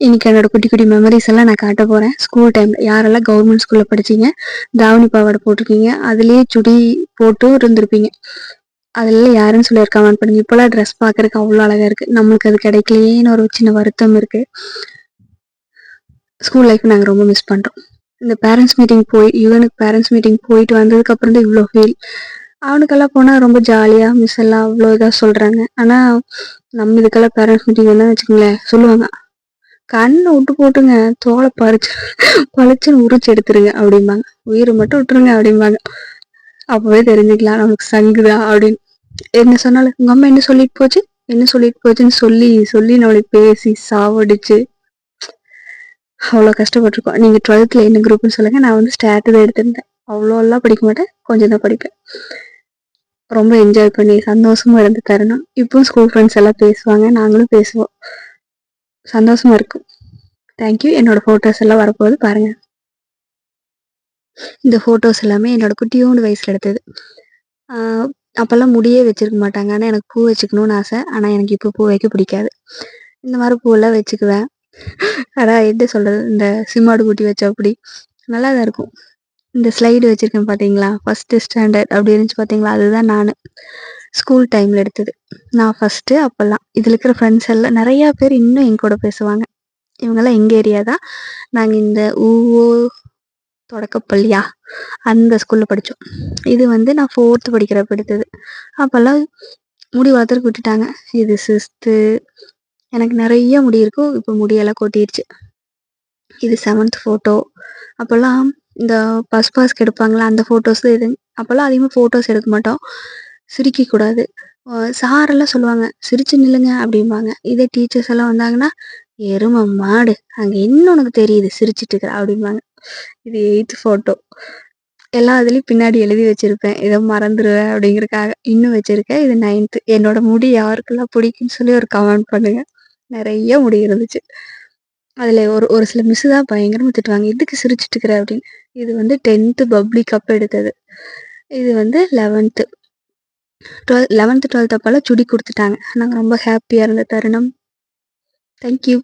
இன்னைக்கு என்னோட குட்டி குட்டி மெமரிஸ் எல்லாம் நான் காட்ட போறேன். ஸ்கூல் டைம்ல யாரெல்லாம் கவர்மெண்ட் ஸ்கூல்ல படிச்சீங்க, தாவணி பாவாடை போட்டிருக்கீங்க, அதுலயே சுடி போட்டும் இருந்திருப்பீங்க. அதெல்லாம் யாருன்னு சொல்லி ஒரு கமெண்ட் பண்ணுங்க. இப்போலாம் ட்ரெஸ் பார்க்கறதுக்கு அவ்வளோ அழகா இருக்கு. நம்மளுக்கு அது கிடைக்கலையேன்னு ஒரு சின்ன வருத்தம் இருக்கு. ஸ்கூல் லைஃப் நாங்கள் ரொம்ப மிஸ் பண்றோம். இந்த பேரண்ட்ஸ் மீட்டிங் யுவனுக்கு பேரண்ட்ஸ் மீட்டிங் போயிட்டு வந்ததுக்கு அப்புறம் தான் இவ்வளோ ஃபீல். அவனுக்கெல்லாம் போனா ரொம்ப ஜாலியா மிஸ் எல்லாம் அவ்வளோ இதாக சொல்றாங்க. ஆனா நம்ம இதுக்கெல்லாம் பேரண்ட்ஸ் மீட்டிங் வந்தா வச்சுக்கோங்களேன் சொல்லுவாங்க, கண்ணை விட்டு போட்டுங்க, தோலை பளிச்சுன்னு உரிச்சு எடுத்துருங்க அப்படிம்பாங்க. உயிரை மட்டும் விட்டுருங்க அப்படிம்பாங்க. அப்பவே தெரிஞ்சுக்கலாம் நமக்கு சங்குதான் அப்படின்னு. என்ன சொன்னாலும் உங்க அம்மா என்ன சொல்லிட்டு போச்சு, என்ன சொல்லிட்டு போச்சுன்னு சொல்லி சொல்லி நம்மளை பேசி சாவடிச்சு அவ்வளோ கஷ்டப்பட்டிருக்கோம். நீங்க 12th என்ன குரூப்னு சொல்லுங்க. நான் வந்து ஸ்டாட்டு தான் எடுத்திருந்தேன். அவ்வளோலாம் படிக்க மாட்டேன், கொஞ்சம் தான் படிப்பேன். ரொம்ப என்ஜாய் பண்ணி சந்தோஷமா இருந்த தருணம். இப்பவும் ஸ்கூல் ஃப்ரெண்ட்ஸ் எல்லாம் பேசுவாங்க, நாங்களும் பேசுவோம். சந்தோஷமா இருக்கும். தேங்க்யூ. என்னோட ஃபோட்டோஸ் எல்லாம் வரப்போகுது பாருங்க. இந்த ஃபோட்டோஸ் எல்லாமே என்னோட குட்டியோண்டு வயசுல எடுத்தது. அப்போல்லாம் முடியே வச்சிருக்க மாட்டாங்க. ஆனால் எனக்கு பூ வச்சுக்கணும்னு ஆசை. ஆனால் எனக்கு இப்போ பூ வைக்க பிடிக்காது. இந்த மாதிரி பூவெல்லாம் வச்சுக்குவேன். அதான் எப்படி சொல்கிறது, இந்த சிம்மாடு குட்டி வச்ச அப்படி நல்லா தான் இருக்கும். இந்த ஸ்லைடு வச்சுருக்கேன் பார்த்தீங்களா, ஃபஸ்ட்டு ஸ்டாண்டர்ட் அப்படி இருந்துச்சு பார்த்தீங்களா, அதுதான் நான் ஸ்கூல் டைமில் எடுத்தது. நான் ஃபஸ்ட்டு அப்போல்லாம் இதில் இருக்கிற ஃப்ரெண்ட்ஸ் எல்லாம் நிறையா பேர் இன்னும் என் கூட பேசுவாங்க. இவங்கெல்லாம் எங்கள் ஏரியா தான். நாங்கள் இந்த ஊஓ தொடக்கப்பள்ளியா அந்த ஸ்கூலில் படித்தோம். இது வந்து நான் 4th படிக்கிறப்ப எடுத்தது. அப்போல்லாம் முடி வளர்த்துறக்கு விட்டுட்டாங்க. இது 6th. எனக்கு நிறைய முடி இருக்கும், இப்போ முடியெல்லாம் கொட்டிடுச்சு. இது 7th ஃபோட்டோ. அப்போல்லாம் இந்த பாஸ்க்கு எடுப்பாங்களா அந்த ஃபோட்டோஸ் இது. அப்போல்லாம் அதிகமாக ஃபோட்டோஸ் எடுக்க மாட்டோம், சிரிக்கக்கூடாது. சாரெல்லாம் சொல்லுவாங்க சிரிச்சு நில்லுங்க அப்படிம்பாங்க. இதே டீச்சர்ஸ் எல்லாம் வந்தாங்கன்னா, எருமை மாடு அங்கே என்ன உனக்கு தெரியுது சிரிச்சிட்டு இருக்கிற அப்படிம்பாங்க. இது 8th ஃபோட்டோ. எல்லா இதுலேயும் பின்னாடி எழுதி வச்சுருப்பேன், ஏதோ மறந்துடுவேன் அப்படிங்கிறதுக்காக. இன்னும் வச்சுருக்கேன். இது 9th. என்னோட முடி யாருக்கெல்லாம் பிடிக்குன்னு சொல்லி ஒரு கமெண்ட் பண்ணுங்க. நிறைய முடி இருந்துச்சு. அதில் ஒரு சில மிஸ்ஸு தான் பயங்கரமாக திட்டுவாங்க, எதுக்கு சிரிச்சிட்டு இருக்கிற அப்படின்னு. இது வந்து 10th பப்ளிக் கப் எடுத்தது. இது வந்து 11th 12th அப்போல்லாம் சுடி கொடுத்துட்டாங்க. நாங்கள் ரொம்ப ஹாப்பியாக இருந்த தருணம். தேங்க்யூ.